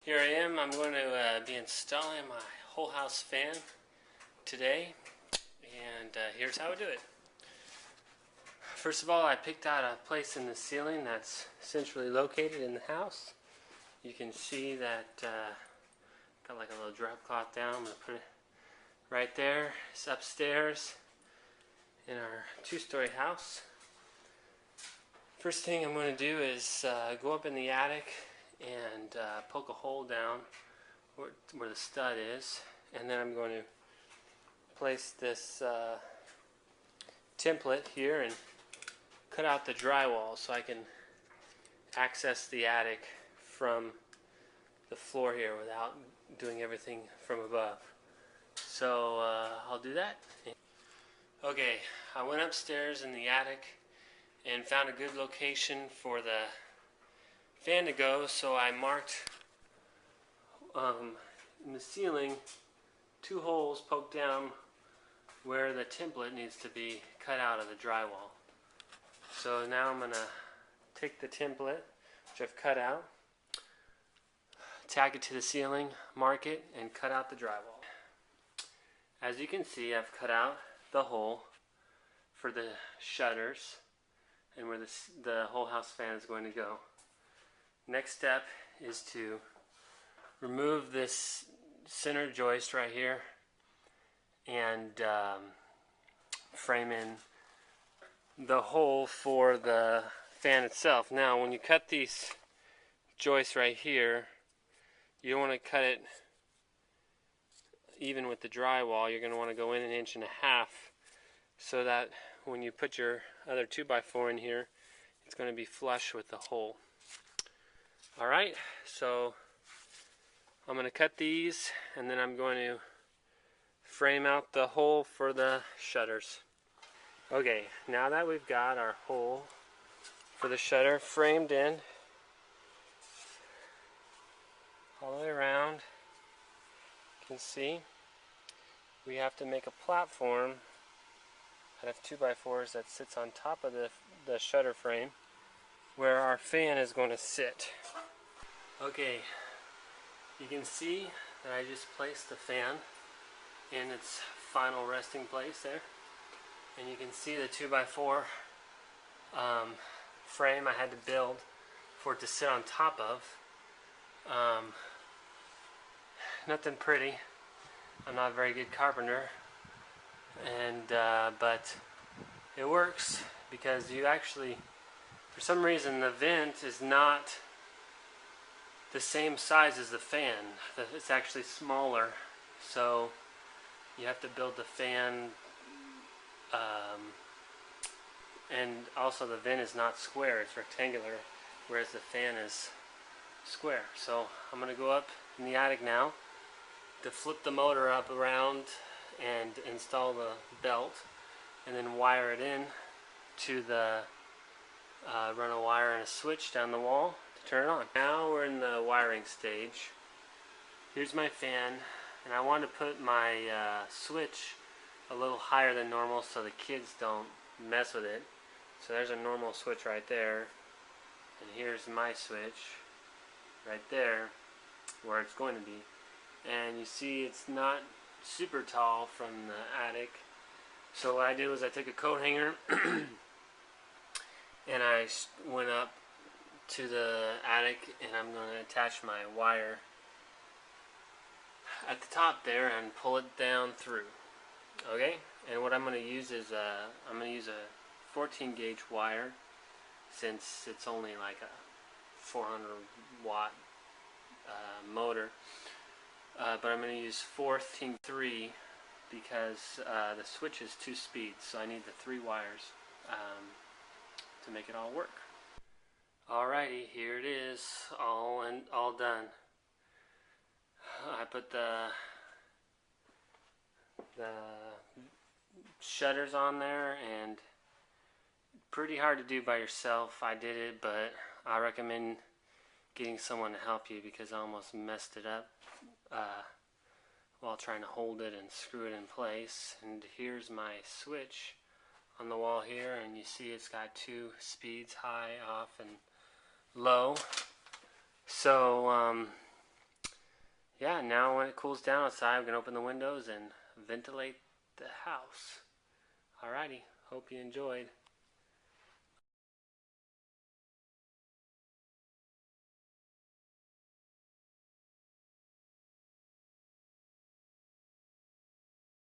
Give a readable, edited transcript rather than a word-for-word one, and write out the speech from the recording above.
Here I am. I'm going to be installing my whole house fan today, and here's how I do it. First of all, I picked out a place in the ceiling that's centrally located in the house. You can see that got like a little drop cloth down. I'm going to put it right there. It's upstairs in our two-story house. First thing I'm going to do is go up in the attic and poke a hole down where the stud is, and then I'm going to place this template here and cut out the drywall so I can access the attic from the floor here without doing everything from above. So I'll do that. Okay, I went upstairs in the attic and found a good location for the fan to go, so I marked in the ceiling 2 holes poked down where the template needs to be cut out of the drywall. So now I'm going to take the template, which I've cut out, tack it to the ceiling, mark it, and cut out the drywall. As you can see, I've cut out the hole for the shutters and where the whole house fan is going to go. Next step is to remove this center joist right here and frame in the hole for the fan itself. Now when you cut these joists right here, you don't want to cut it even with the drywall. You're going to want to go in 1.5 inches so that when you put your other 2x4 in here, it's going to be flush with the hole. Alright, so I'm going to cut these and then I'm going to frame out the hole for the shutters. Okay, now that we've got our hole for the shutter framed in all the way around, you can see we have to make a platform out of 2x4s that sits on top of the shutter frame where our fan is going to sit. Okay, you can see that I just placed the fan in its final resting place there, and you can see the 2x4 frame I had to build for it to sit on top of. Nothing pretty. I'm not a very good carpenter, and but it works because you actually, for some reason, the vent is not the same size as the fan. It's actually smaller, so you have to build the fan, and also the vent is not square, it's rectangular, whereas the fan is square. So I'm going to go up in the attic now to flip the motor up around and install the belt, and then wire it in to the run a wire and a switch down the wall to turn it on. Now we're in the wiring stage. Here's my fan, and I want to put my switch a little higher than normal so the kids don't mess with it. So there's a normal switch right there, and here's my switch right there where it's going to be. And you see it's not super tall from the attic, so what I did was I took a coat hanger and I went up to the attic, and I'm going to attach my wire at the top there and pull it down through. Okay, and what I'm going to use is I'm going to use a 14 gauge wire, since it's only like a 400 watt motor, but I'm going to use 14.3 because the switch is 2 speeds, so I need the 3 wires to make it all work. Alrighty, here it is, all done. I put the shutters on there, and pretty hard to do by yourself. I did it, but I recommend getting someone to help you because I almost messed it up while trying to hold it and screw it in place. And here's my switch on the wall here, and you see it's got 2 speeds, high, off, and low. So yeah, now when it cools down outside, I'm going to open the windows and ventilate the house. Alrighty, hope you enjoyed.